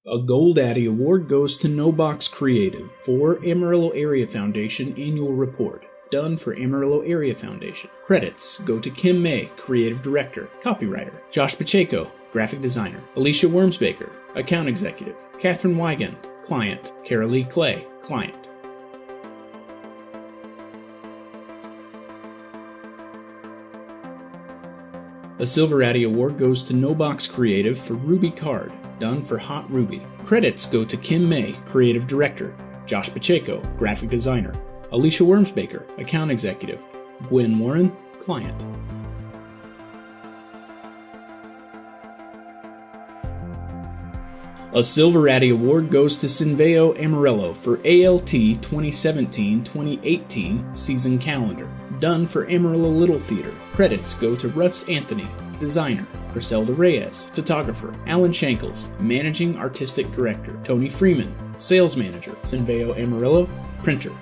A Gold Addy Award goes to No Box Creative for Amarillo Area Foundation Annual Report, done for Amarillo Area Foundation. Credits go to Kim May, Creative Director, Copywriter, Josh Pacheco, Graphic Designer, Alicia Wormsbaker, Account Executive, Catherine Wigand, Client, Kara Lee Clay, Client. A Silver Addy Award goes to No Box Creative for Ruby Card, done for Hot Ruby. Credits go to Kim May, Creative Director, Josh Pacheco, Graphic Designer, Alicia Wormsbaker, Account Executive, Gwen Warren, Client. A Silver Addy Award goes to AAF-Amarillo for ALT 2017-2018 Season Calendar, done for Amarillo Little Theater. Credits go to Russ Anthony, Designer, Griselda Reyes, Photographer, Alan Shankles, Managing Artistic Director, Tony Freeman, Sales Manager, AAF-Amarillo, Printer.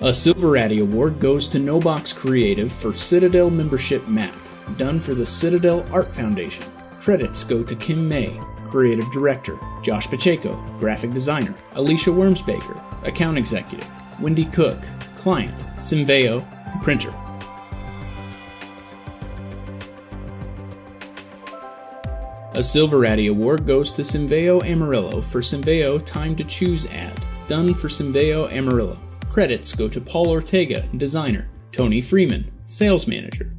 A Silver Addy Award goes to No Box Creative for Citadel Membership Map, done for the Citadel Art Foundation. Credits go to Kim May, Creative Director, Josh Pacheco, Graphic Designer, Alicia Wormsbaker, Account Executive, Wendy Cook, Client, Simveo, Printer. A Silver Addy Award goes to Simveo-Amarillo for Simveo Time to Choose ad, done for Simveo-Amarillo. Credits go to Paul Ortega, Designer, Tony Freeman, Sales Manager.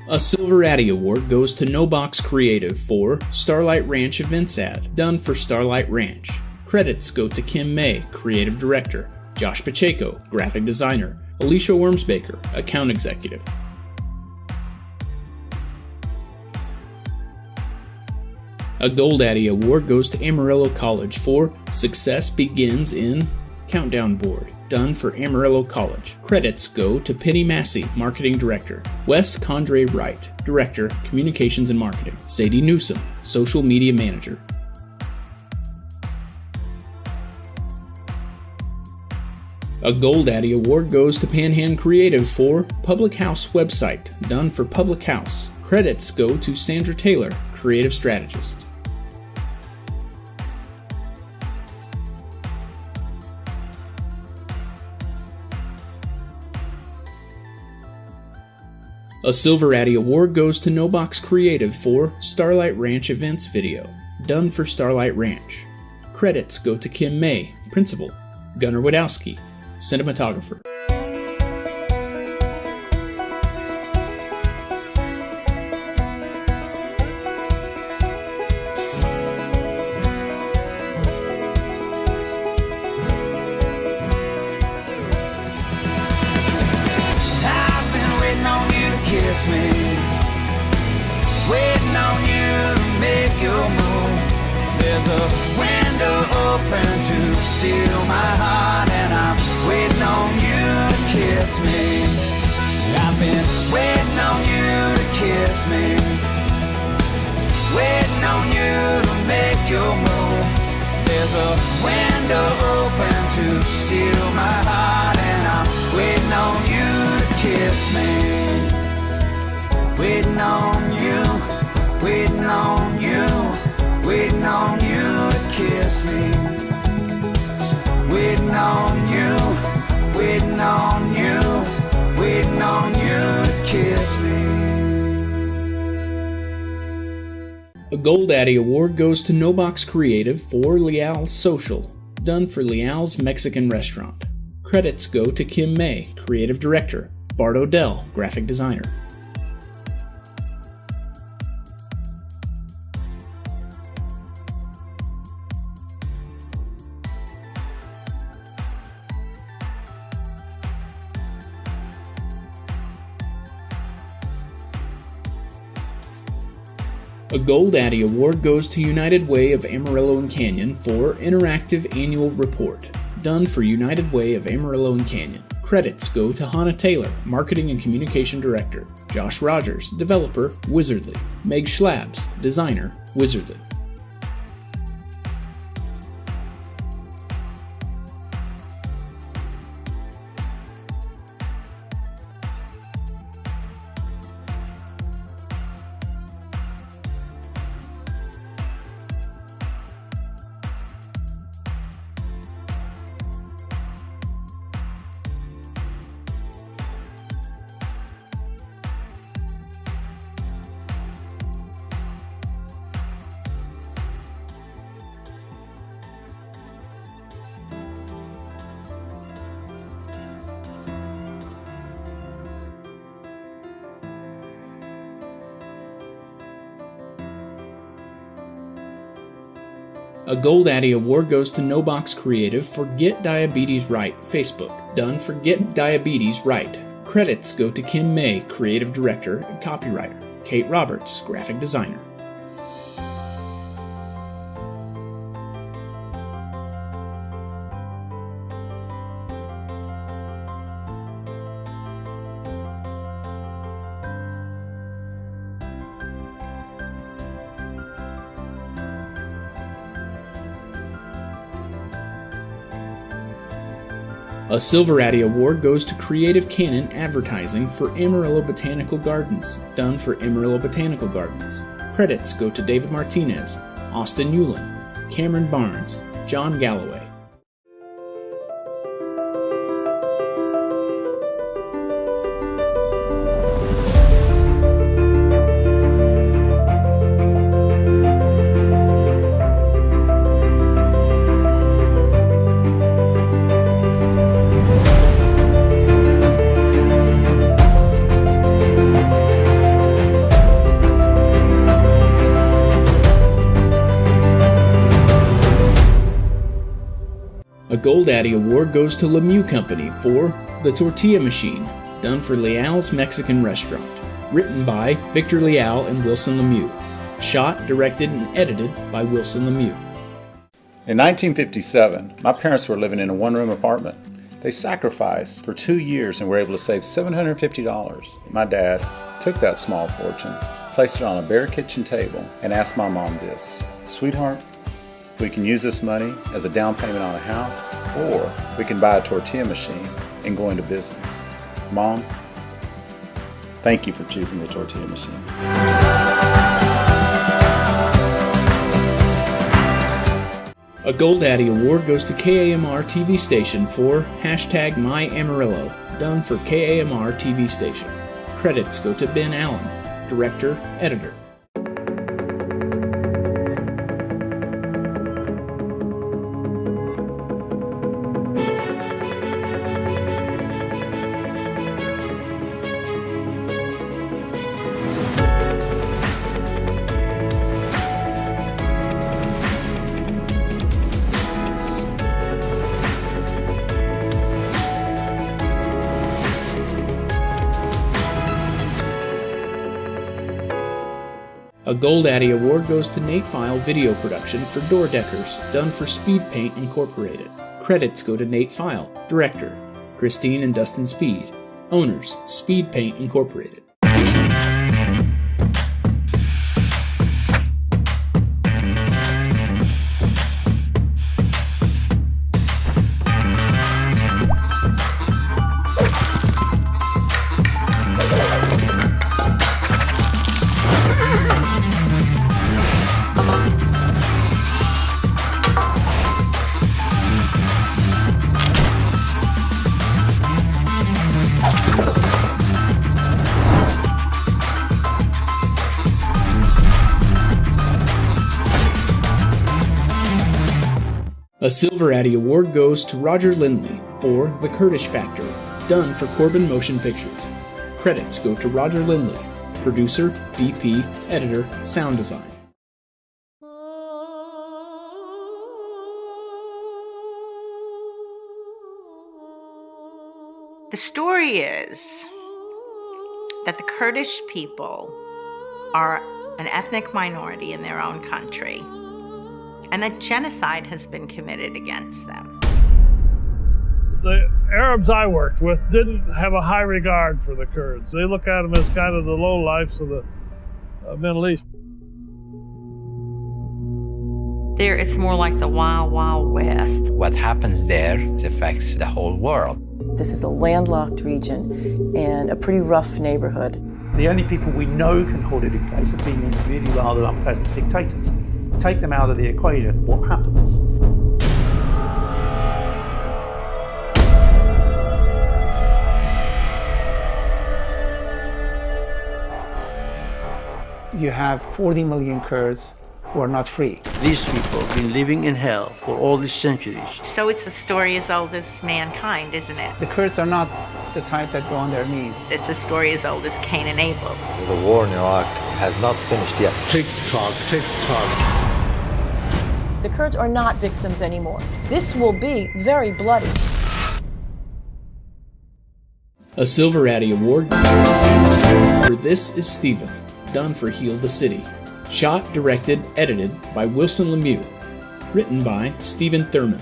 A Silver Addy Award goes to No Box Creative for Starlight Ranch Events ad, done for Starlight Ranch. Credits go to Kim May, Creative Director, Josh Pacheco, Graphic Designer, Alicia Wormsbaker, Account Executive. A Gold Addy Award goes to Amarillo College for Success Begins in Countdown Board, done for Amarillo College. Credits go to Penny Massey, Marketing Director, Wes Condre Wright, Director, Communications and Marketing, Sadie Newsom, Social Media Manager. A Gold Addy Award goes to Panhan Creative for Public House Website, done for Public House. Credits go to Sandra Taylor, Creative Strategist. A Silver Addy Award goes to No Box Creative for Starlight Ranch Events Video, done for Starlight Ranch. Credits go to Kim May, Principal, Gunnar Wadowski, Cinematographer. Kiss me, waiting on you to make your move. There's a window open to steal my heart, and I'm waiting on you to kiss me. I've been waiting on you to kiss me, waiting on you to make your move. There's a window open to steal my heart, and I'm waiting on you to kiss me. Waiting on you, waiting on you, waiting on you to kiss me. Waiting on you, waiting on you, waiting on you to kiss me. A Gold Addy Award goes to No Box Creative for Leal's Social, done for Leal's Mexican Restaurant. Credits go to Kim May, Creative Director, Bart Odell, Graphic Designer. A A Gold Addy Award goes to United Way of Amarillo and Canyon for Interactive Annual Report, done for United Way of Amarillo and Canyon. Credits go to Hannah Taylor, Marketing and Communication Director, Josh Rogers, Developer, Wizardly, Meg Schlabs, Designer, Wizardly. A Gold Addy Award goes to No Box Creative for Get Diabetes Right, Facebook, done for Get Diabetes Right. Credits go to Kim May, Creative Director and Copywriter, Kate Roberts, Graphic Designer. A Silver Addy Award goes to Creative Canon Advertising for Amarillo Botanical Gardens, done for Amarillo Botanical Gardens. Credits go to David Martinez, Austin Newland, Cameron Barnes, John Galloway. A Gold Addy Award goes to Lemieux Company for The Tortilla Machine, done for Leal's Mexican Restaurant. Written by Victor Leal and Wilson Lemieux. Shot, directed, and edited by Wilson Lemieux. In 1957, my parents were living in a one-room apartment. They sacrificed for 2 years and were able to save $750. My dad took that small fortune, placed it on a bare kitchen table, and asked my mom this: "Sweetheart, we can use this money as a down payment on a house, or we can buy a tortilla machine and go into business." Mom, thank you for choosing the tortilla machine. A Gold Addy Award goes to KAMR TV station for #MyAmarillo, done for KAMR TV station. Credits go to Ben Allen, Director, Editor. A Gold Addy Award goes to Nate File Video Production for Door Deckers, done for Speed Paint Incorporated. Credits go to Nate File, Director, Christine and Dustin Speed. Owners, Speed Paint Incorporated. A Silver Addy Award goes to Roger Lindley for The Kurdish Factory, done for Corbin Motion Pictures. Credits go to Roger Lindley, producer, DP, editor, sound design. The story is that the Kurdish people are an ethnic minority in their own country, and that genocide has been committed against them. The Arabs I worked with didn't have a high regard for the Kurds. They look at them as kind of the lowlifes of the Middle East. There, it's more like the Wild Wild West. What happens there affects the whole world. This is a landlocked region and a pretty rough neighborhood. The only people we know can hold it in place have been these really rather unpleasant dictators. Take them out of the equation, what happens? You have 40 million Kurds who are not free. These people have been living in hell for all these centuries. So it's a story as old as mankind, isn't it? The Kurds are not the type that go on their knees. It's a story as old as Cain and Abel. The war in Iraq has not finished yet. Tick tock, tick tock. The Kurds are not victims anymore. This will be very bloody. A Silver Addy Award for This Is Stephen, done for Heal the City. Shot, directed, edited by Wilson Lemieux. Written by Stephen Thurmond.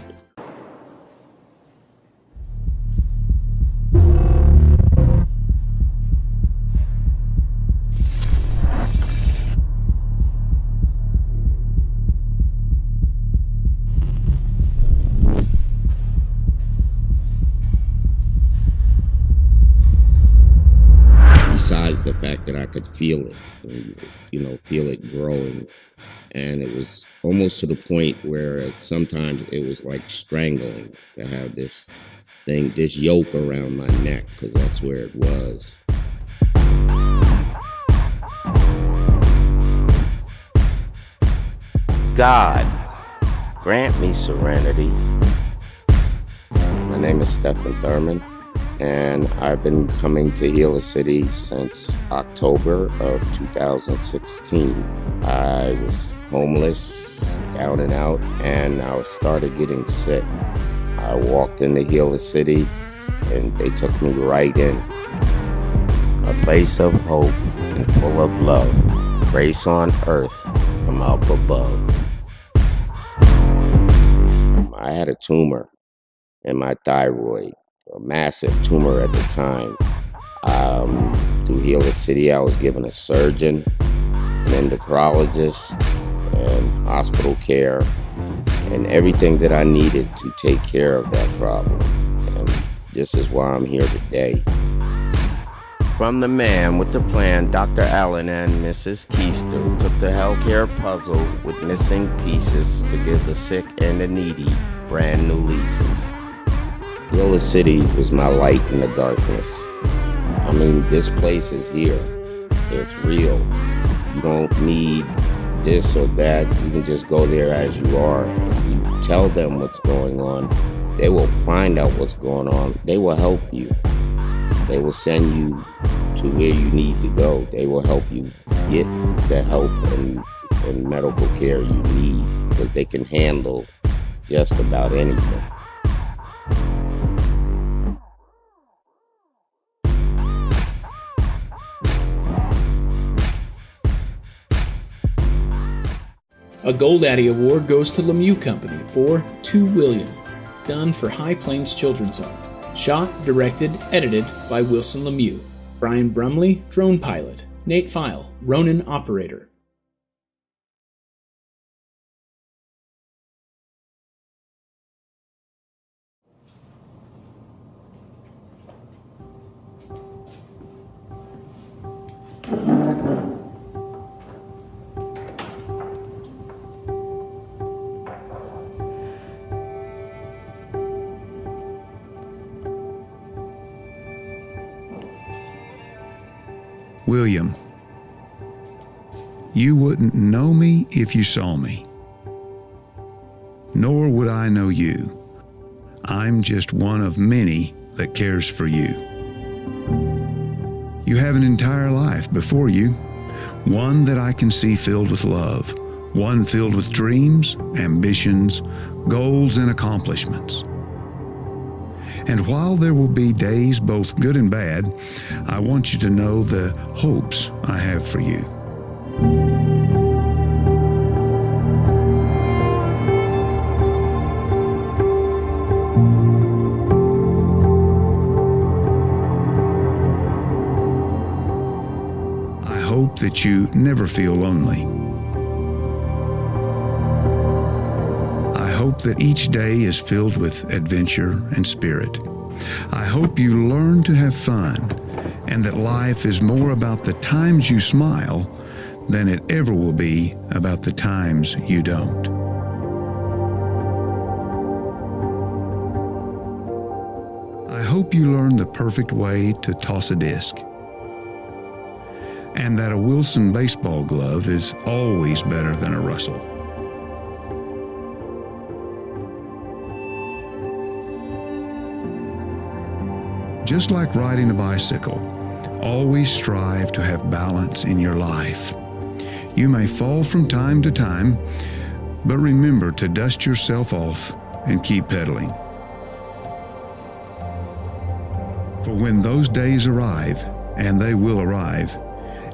Besides the fact that I could feel it, feel it growing. And it was almost to the point where sometimes it was like strangling to have this thing, this yoke around my neck, because that's where it was. God, grant me serenity. My name is Stephen Thurmond, and I've been coming to Heal the City since October of 2016. I was homeless, down and out, and I started getting sick. I walked into Heal the City, and they took me right in. A place of hope and full of love, grace on earth from up above. I had a tumor in my thyroid, a massive tumor at the time. To Heal the City, I was given a surgeon, an endocrinologist, and hospital care, and everything that I needed to take care of that problem. And this is why I'm here today. From the man with the plan, Dr. Allen and Mrs. Keister took the healthcare puzzle with missing pieces to give the sick and the needy brand new leases. Heal the City is my light in the darkness. I mean, this place is here. It's real. You don't need this or that. You can just go there as you are. If you tell them what's going on, they will find out what's going on. They will help you. They will send you to where you need to go. They will help you get the help and medical care you need, because they can handle just about anything. A Gold Addy Award goes to Lemieux Company for To William, done for High Plains Children's Home. Shot, directed, edited by Wilson Lemieux. Brian Brumley, drone pilot. Nate File, Ronin operator. William, you wouldn't know me if you saw me, nor would I know you. I'm just one of many that cares for you. You have an entire life before you, one that I can see filled with love, one filled with dreams, ambitions, goals, and accomplishments. And while there will be days both good and bad, I want you to know the hopes I have for you. that you never feel lonely. I hope that each day is filled with adventure and spirit. I hope you learn to have fun and that life is more about the times you smile than it ever will be about the times you don't. I hope you learn the perfect way to toss a disc, and that a Wilson baseball glove is always better than a Russell. Just like riding a bicycle, always strive to have balance in your life. You may fall from time to time, but remember to dust yourself off and keep pedaling. For when those days arrive, and they will arrive,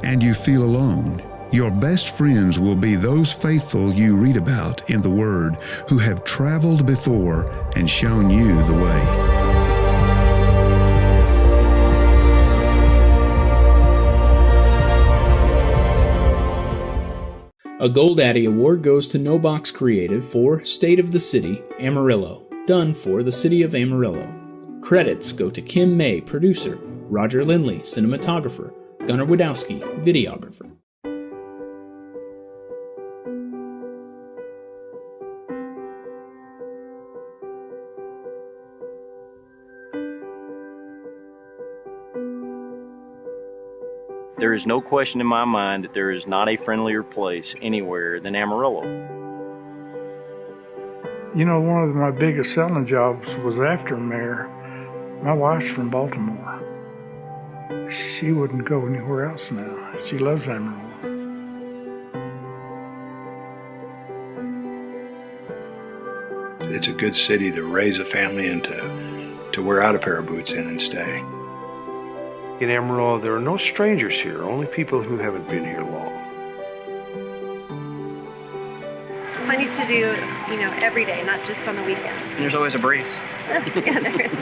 and you feel alone, your best friends will be those faithful you read about in the Word who have traveled before and shown you the way. A GoldAddy Award goes to No Box Creative for State of the City, Amarillo, done for the City of Amarillo. Credits go to Kim May, producer, Roger Lindley, cinematographer, Gunnar Wadowski, videographer. There is no question in my mind that there is not a friendlier place anywhere than Amarillo. You know, one of my biggest selling jobs was after mayor. My wife's from Baltimore. She wouldn't go anywhere else now. She loves Amarillo. It's a good city to raise a family and to wear out a pair of boots in and stay. In Amarillo, there are no strangers here, only people who haven't been here long. Plenty to do, every day, not just on the weekends. And there's always a breeze. Yeah, there is.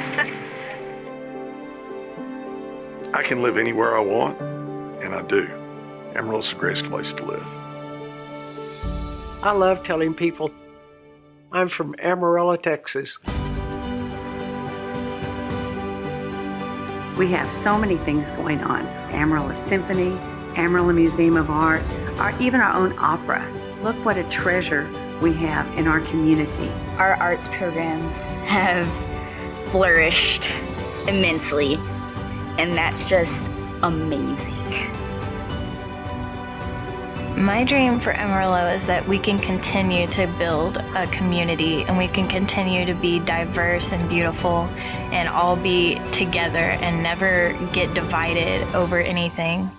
I can live anywhere I want, and I do. Amarillo's the greatest place to live. I love telling people I'm from Amarillo, Texas. We have so many things going on. Amarillo Symphony, Amarillo Museum of Art, even our own opera. Look what a treasure we have in our community. Our arts programs have flourished immensely, and that's just amazing. My dream for Amarillo is that we can continue to build a community and we can continue to be diverse and beautiful and all be together and never get divided over anything.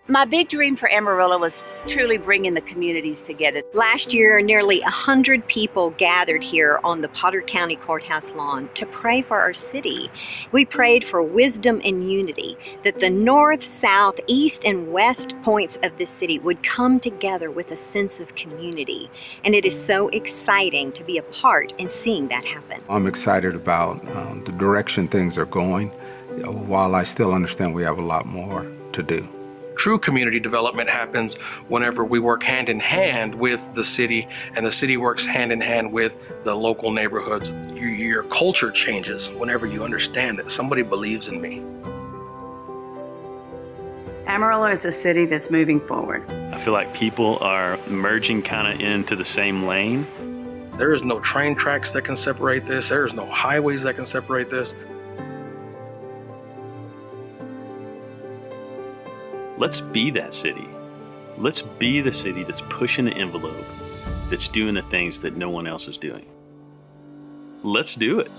My big dream for Amarillo was truly bringing the communities together. Last year, nearly 100 people gathered here on the Potter County Courthouse lawn to pray for our city. We prayed for wisdom and unity, that the north, south, east, and west points of this city would come together with a sense of community. And it is so exciting to be a part in seeing that happen. I'm excited about the direction things are going, while I still understand we have a lot more to do. True community development happens whenever we work hand in hand with the city and the city works hand in hand with the local neighborhoods. Your culture changes whenever you understand that somebody believes in me. Amarillo is a city that's moving forward. I feel like people are merging kind of into the same lane. There is no train tracks that can separate this. There is no highways that can separate this. Let's be that city. Let's be the city that's pushing the envelope, that's doing the things that no one else is doing. Let's do it.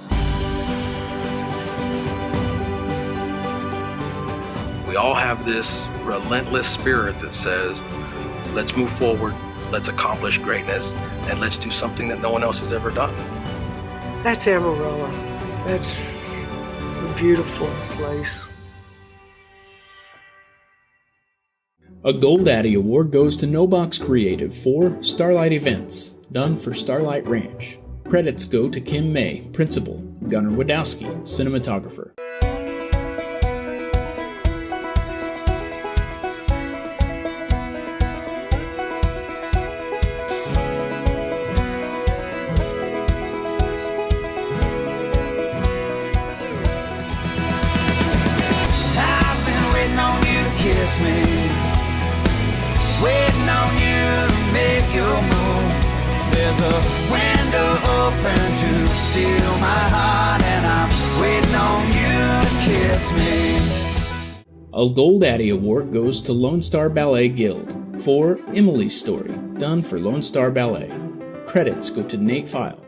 We all have this relentless spirit that says, let's move forward, let's accomplish greatness, and let's do something that no one else has ever done. That's Amarillo. That's a beautiful place. A GoldAddy Award goes to No Box Creative for Starlight Events, done for Starlight Ranch. Credits go to Kim May, principal, Gunnar Wadowski, cinematographer. There's a window open to steal my heart, and I'm waiting on you to kiss me. A Gold Addy Award goes to Lone Star Ballet Guild for Emily's Story, done for Lone Star Ballet. Credits go to Nate File.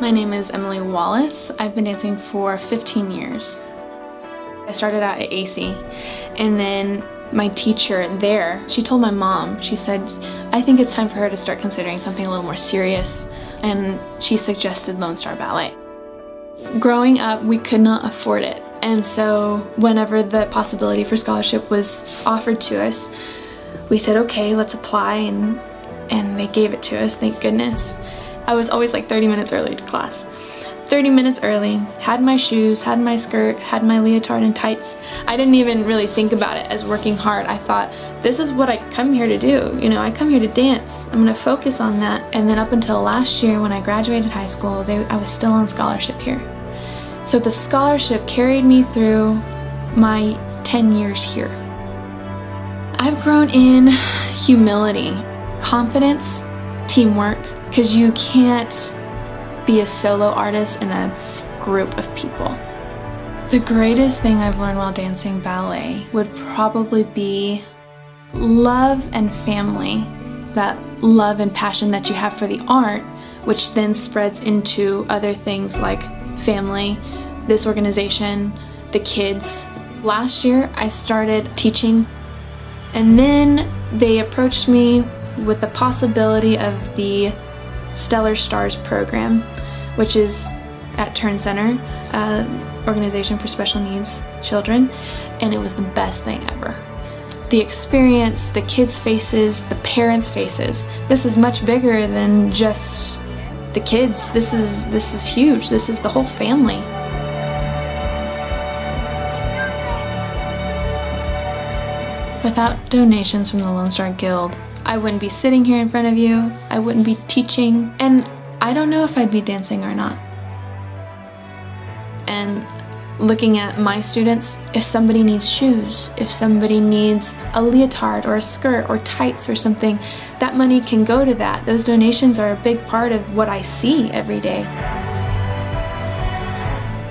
My name is Emily Wallace. I've been dancing for 15 years. I started out at AC, and then my teacher there, she told my mom, she said, I think it's time for her to start considering something a little more serious, and she suggested Lone Star Ballet. Growing up, we could not afford it, and so whenever the possibility for scholarship was offered to us, we said, okay, let's apply, and they gave it to us, thank goodness. I was always like 30 minutes early to class. 30 minutes early, had my shoes, had my skirt, had my leotard and tights. I didn't even really think about it as working hard. I thought, this is what I come here to do. You know, I come here to dance. I'm gonna focus on that. And then up until last year when I graduated high school, I was still on scholarship here. So the scholarship carried me through my 10 years here. I've grown in humility, confidence, teamwork, because you can't be a solo artist in a group of people. The greatest thing I've learned while dancing ballet would probably be love and family, that love and passion that you have for the art, which then spreads into other things like family, this organization, the kids. Last year I started teaching, and then they approached me with the possibility of the Stellar Stars program, which is at Turn Center, organization for special needs children, and it was the best thing ever. The experience, the kids' faces, the parents' faces. This is much bigger than just the kids. This is huge. This is the whole family. Without donations from the Lone Star Guild, I wouldn't be sitting here in front of you, I wouldn't be teaching, and I don't know if I'd be dancing or not. And looking at my students, if somebody needs shoes, if somebody needs a leotard or a skirt or tights or something, that money can go to that. Those donations are a big part of what I see every day.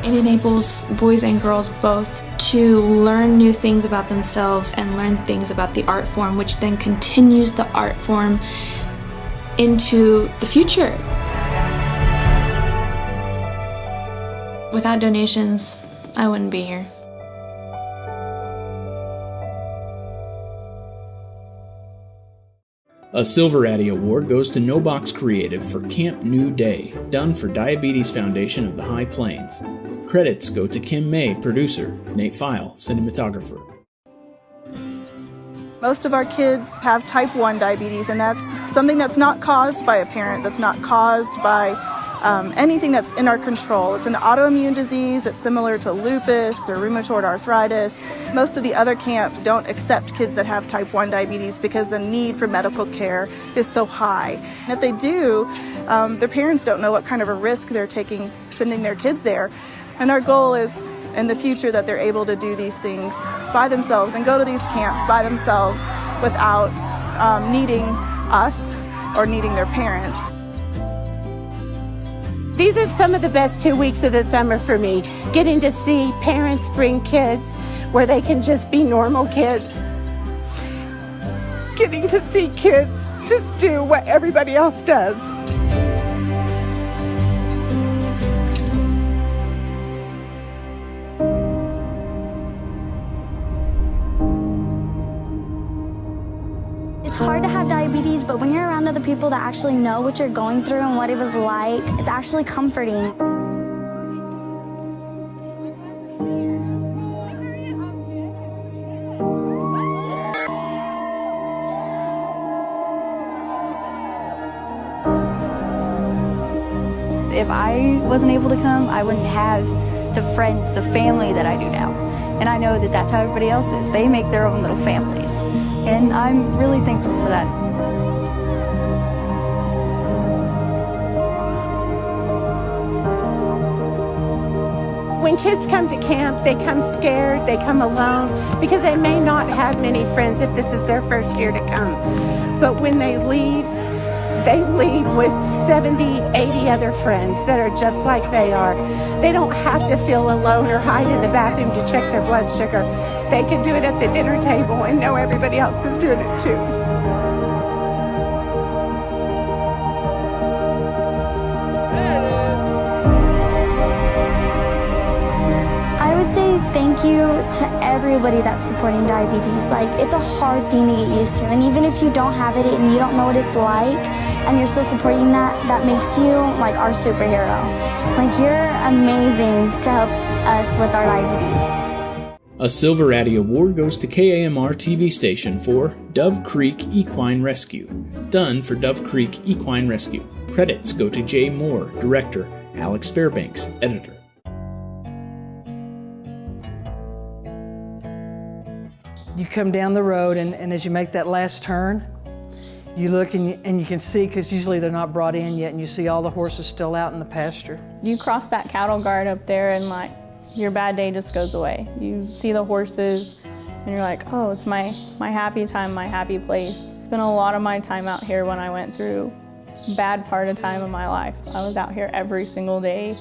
It enables boys and girls both to learn new things about themselves and learn things about the art form, which then continues the art form into the future. Without donations, I wouldn't be here. A Silver Addy Award goes to No Box Creative for Camp New Day, done for Diabetes Foundation of the High Plains. Credits go to Kim May, producer, Nate File, cinematographer. Most of our kids have type 1 diabetes, and that's something that's not caused by a parent, that's not caused by anything that's in our control. It's an autoimmune disease. It's similar to lupus or rheumatoid arthritis. Most of the other camps don't accept kids that have type 1 diabetes because the need for medical care is so high. And if they do, their parents don't know what kind of a risk they're taking sending their kids there. And our goal is in the future that they're able to do these things by themselves and go to these camps by themselves without needing us or needing their parents. These are some of the best 2 weeks of the summer for me. Getting to see parents bring kids where they can just be normal kids. Getting to see kids just do what everybody else does. It's hard to have diabetes, but when you're around other people that actually know what you're going through and what it was like, it's actually comforting. If I wasn't able to come, I wouldn't have the friends, the family that I do now. And I know that that's how everybody else is. They make their own little families. And I'm really thankful for that. When kids come to camp, they come scared, they come alone, because they may not have many friends if this is their first year to come. But when they leave with 70, 80 other friends that are just like they are. They don't have to feel alone or hide in the bathroom to check their blood sugar. They can do it at the dinner table and know everybody else is doing it too. I would say thank you to everybody that's supporting diabetes. Like, it's a hard thing to get used to, and even if you don't have it and you don't know what it's like, and you're still supporting that makes you like our superhero. Like, you're amazing to help us with our diabetes. A Silver Addy Award goes to KAMR TV station for Dove Creek Equine Rescue. Done for Dove Creek Equine Rescue. Credits go to Jay Moore, Director, Alex Fairbanks, Editor. You come down the road, and as you make that last turn, you look and you can see, because usually they're not brought in yet, and you see all the horses still out in the pasture. You cross that cattle guard up there and like your bad day just goes away. You see the horses and you're like, oh, it's my happy time, my happy place. Spent a lot of my time out here when I went through a bad part of time in my life. I was out here every single day.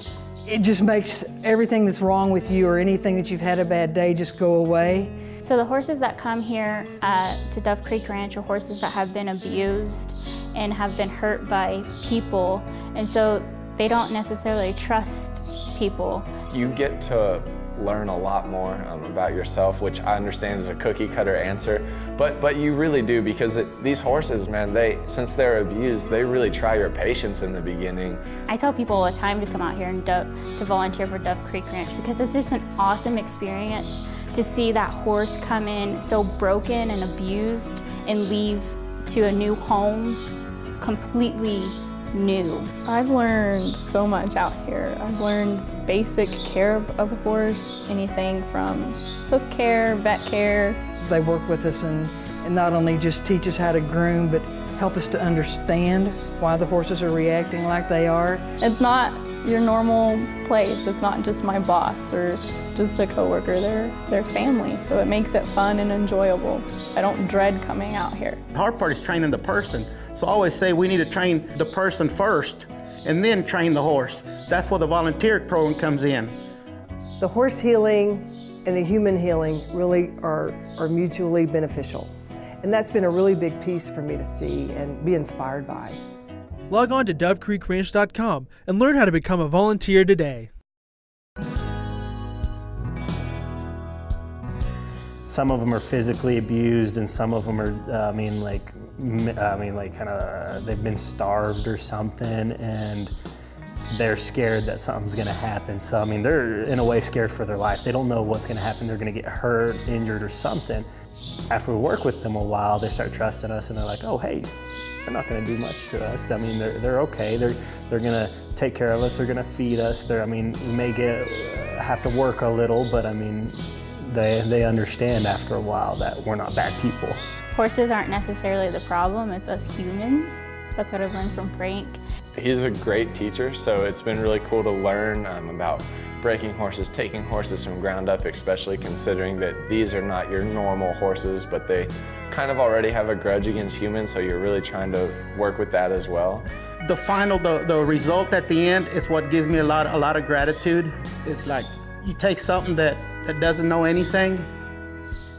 It just makes everything that's wrong with you or anything that you've had a bad day just go away. So the horses that come here to Dove Creek Ranch are horses that have been abused and have been hurt by people, and so they don't necessarily trust people. You get to learn a lot more about yourself, which I understand is a cookie cutter answer, but you really do, because these horses, man, since they're abused, they really try your patience in the beginning. I tell people all the time to come out here and to volunteer for Dove Creek Ranch, because it's just an awesome experience to see that horse come in so broken and abused and leave to a new home completely new. I've learned so much out here. I've learned basic care of a horse, anything from hoof care, vet care. They work with us and not only just teach us how to groom, but help us to understand why the horses are reacting like they are. It's not your normal place. It's not just my boss or just a coworker. They're family, so it makes it fun and enjoyable. I don't dread coming out here. The hard part is training the person. So I always say we need to train the person first and then train the horse. That's where the volunteer program comes in. The horse healing and the human healing really are mutually beneficial. And that's been a really big piece for me to see and be inspired by. Log on to dovecreekranch.com and learn how to become a volunteer today. Some of them are physically abused, and some of them are, they've been starved or something, and they're scared that something's gonna happen. So, they're in a way scared for their life. They don't know what's gonna happen. They're gonna get hurt, injured, or something. After we work with them a while, they start trusting us, and they're like, oh, hey, they're not gonna do much to us. They're okay. They're gonna take care of us. They're gonna feed us. We may have to work a little, but they understand after a while that we're not bad people. Horses aren't necessarily the problem, it's us humans. That's what I've learned from Frank. He's a great teacher, so it's been really cool to learn about breaking horses, taking horses from ground up, especially considering that these are not your normal horses, but they kind of already have a grudge against humans, so you're really trying to work with that as well. The final, the result at the end is what gives me a lot of gratitude. It's like you take something that doesn't know anything,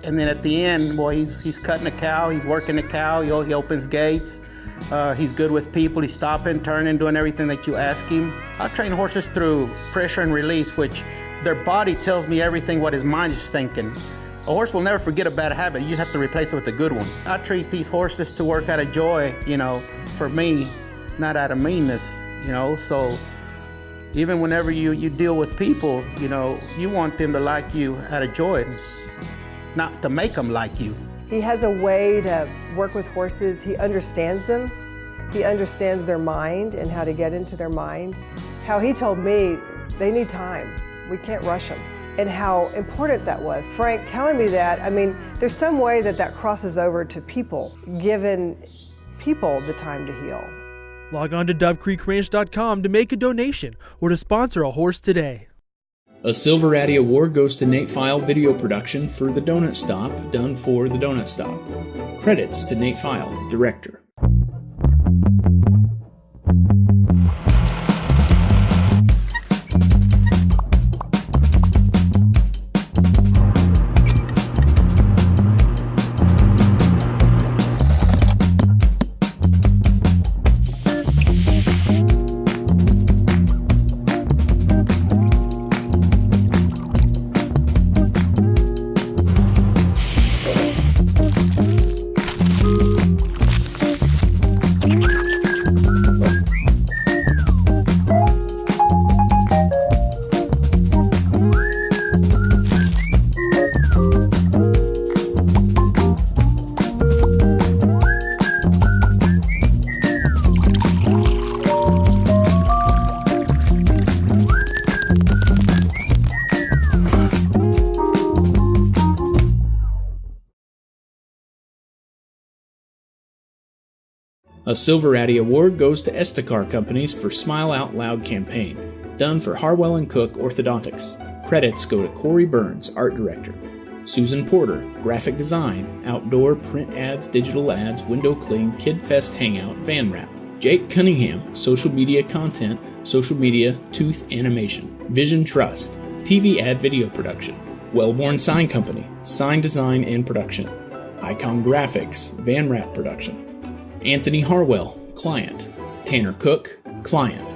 and then at the end, boy, he's cutting a cow, he's working a cow, he opens gates, he's good with people, he's stopping, turning, doing everything that you ask him. I train horses through pressure and release, which their body tells me everything what his mind is thinking. A horse will never forget a bad habit, you just have to replace it with a good one. I treat these horses to work out of joy, for me, not out of meanness, so even whenever you deal with people, you want them to like you out of joy, not to make them like you. He has a way to work with horses. He understands them. He understands their mind and how to get into their mind. How he told me they need time. We can't rush them. And how important that was. Frank telling me that, there's some way that crosses over to people, giving people the time to heal. Log on to dovecreekranch.com to make a donation or to sponsor a horse today. A Silver Addy Award goes to Nate File Video Production for The Donut Stop, done for The Donut Stop. Credits to Nate File, Director. A Silver Addy Award goes to Estacar Companies for Smile Out Loud campaign, done for Harwell & Cook Orthodontics. Credits go to Corey Burns, Art Director. Susan Porter, Graphic Design, Outdoor, Print Ads, Digital Ads, Window Cling, Kid Fest Hangout, Van Wrap. Jake Cunningham, Social Media Content, Social Media, Tooth Animation. Vision Trust, TV Ad Video Production. Wellborn Sign Company, Sign Design and Production. Icon Graphics, Van Wrap Production. Anthony Harwell, Client. Tanner Cook, Client.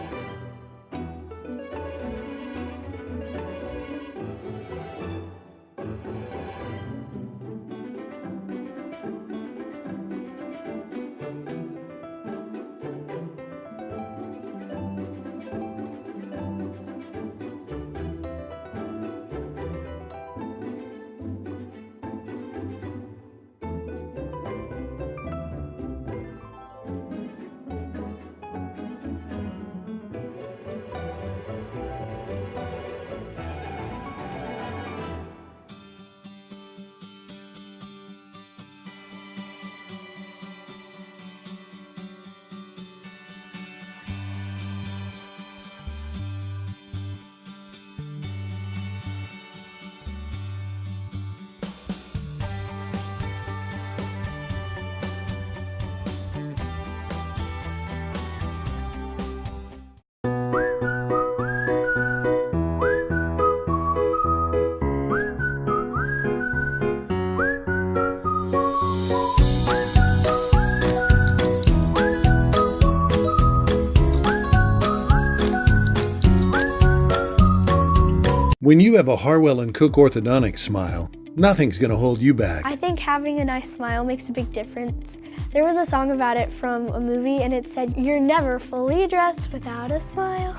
When you have a Harwell & Cook Orthodontics smile, nothing's going to hold you back. I think having a nice smile makes a big difference. There was a song about it from a movie and it said, "You're never fully dressed without a smile."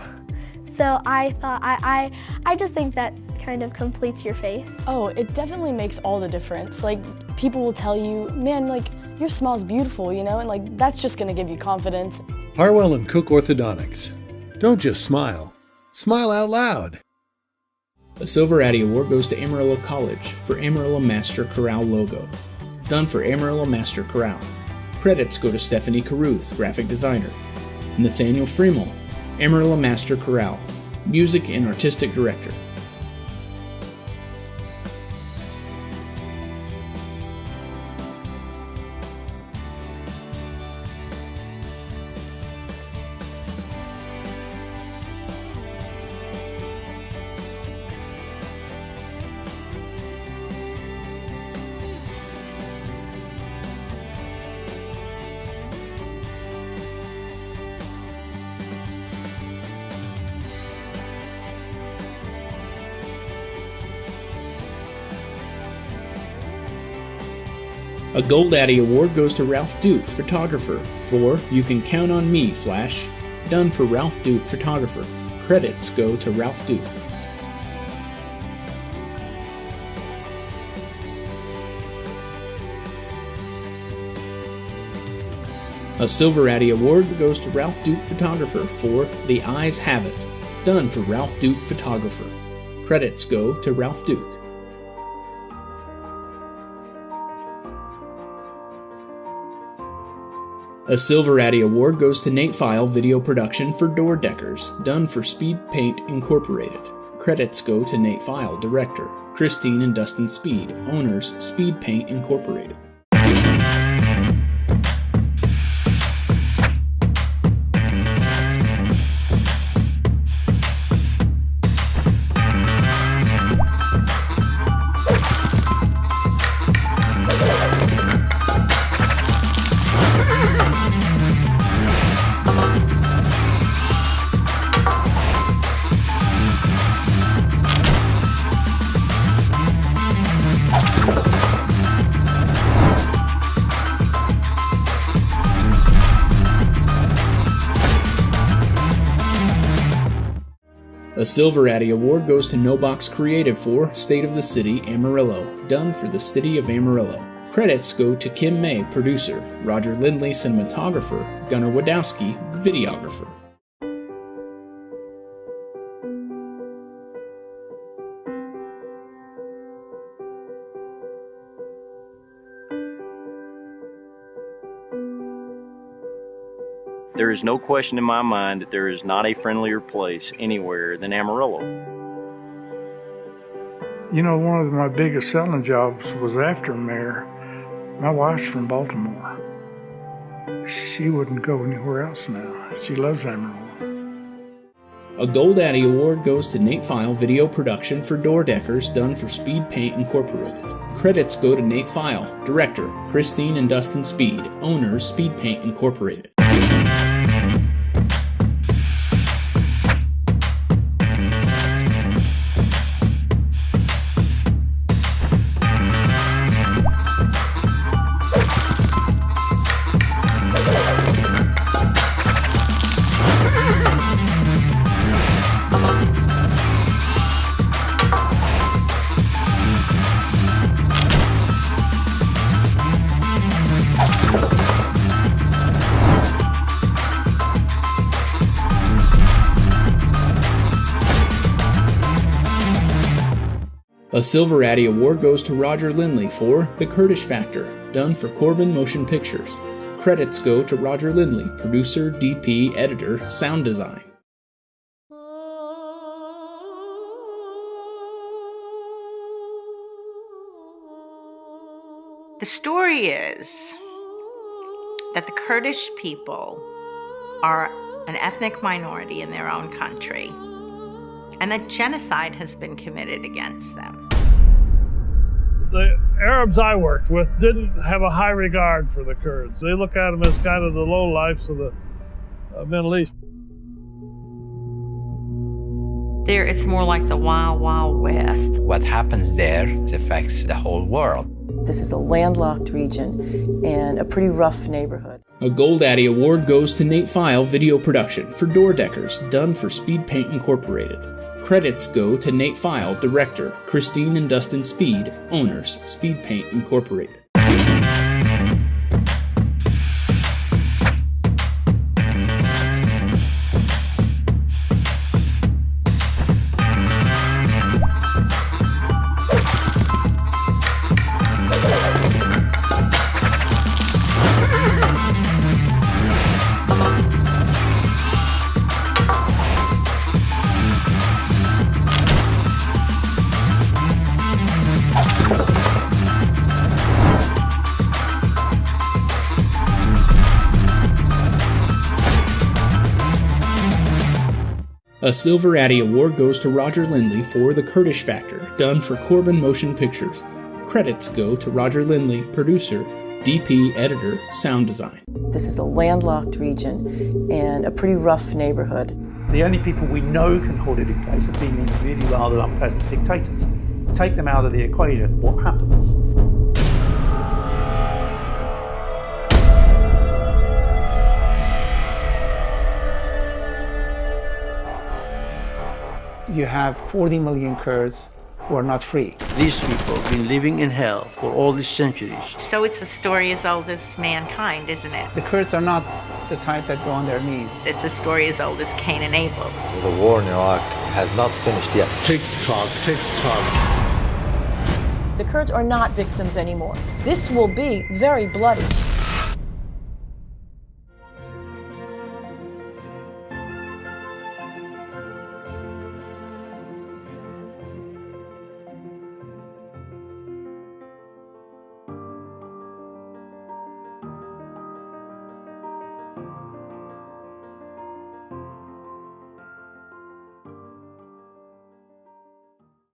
So I thought, I just think that kind of completes your face. Oh, it definitely makes all the difference. Like, people will tell you, man, like, your smile's beautiful, you know, and like, that's just gonna give you confidence. Harwell & Cook Orthodontics. Don't just smile. Smile out loud. A Silver Addy Award goes to Amarillo College for Amarillo Master Chorale logo, done for Amarillo Master Chorale. Credits go to Stephanie Caruth, Graphic Designer. Nathaniel Fremel, Amarillo Master Chorale, Music and Artistic Director. A Gold Addy Award goes to Ralph Duke, Photographer, for You Can Count on Me, Flash, done for Ralph Duke, Photographer. Credits go to Ralph Duke. A Silver Addy Award goes to Ralph Duke, Photographer, for The Eyes Have It, done for Ralph Duke, Photographer. Credits go to Ralph Duke. A Silver Addy Award goes to Nate File Video Production for Door Deckers, done for Speed Paint Incorporated. Credits go to Nate File, Director, Christine and Dustin Speed, owners, Speed Paint Incorporated. A Silver Addy Award goes to No Box Creative for State of the City, Amarillo, done for the City of Amarillo. Credits go to Kim May, producer, Roger Lindley, cinematographer, Gunnar Wadowski, videographer. There is no question in my mind that there is not a friendlier place anywhere than Amarillo. You know, one of my biggest selling jobs was after mayor. My wife's from Baltimore. She wouldn't go anywhere else now. She loves Amarillo. A Gold Addy Award goes to Nate File Video Production for Door Deckers, done for Speed Paint Incorporated. Credits go to Nate File, Director, Christine and Dustin Speed, owners, Speed Paint Incorporated. A Silver Addy Award goes to Roger Lindley for The Kurdish Factor, done for Corbin Motion Pictures. Credits go to Roger Lindley, producer, DP, editor, sound design. The story is that the Kurdish people are an ethnic minority in their own country, and that genocide has been committed against them. The Arabs I worked with didn't have a high regard for the Kurds. They look at them as kind of the lowlifes of the Middle East. There, it's more like the Wild Wild West. What happens there affects the whole world. This is a landlocked region and a pretty rough neighborhood. A Gold Addy Award goes to Nate File Video Production for Door Deckers, done for Speed Paint Incorporated. Credits go to Nate File, Director, Christine and Dustin Speed, owners, Speed Paint Incorporated. A Silver Addy Award goes to Roger Lindley for The Kurdish Factor, done for Corbin Motion Pictures. Credits go to Roger Lindley, producer, DP, editor, sound design. This is a landlocked region and a pretty rough neighborhood. The only people we know can hold it in place have been these really rather unpleasant dictators. Take them out of the equation, what happens? You have 40 million Kurds who are not free. These people have been living in hell for all these centuries. So it's a story as old as mankind, isn't it? The Kurds are not the type that go on their knees. It's a story as old as Cain and Abel. The war in Iraq has not finished yet. Tick-tock, tick-tock. The Kurds are not victims anymore. This will be very bloody.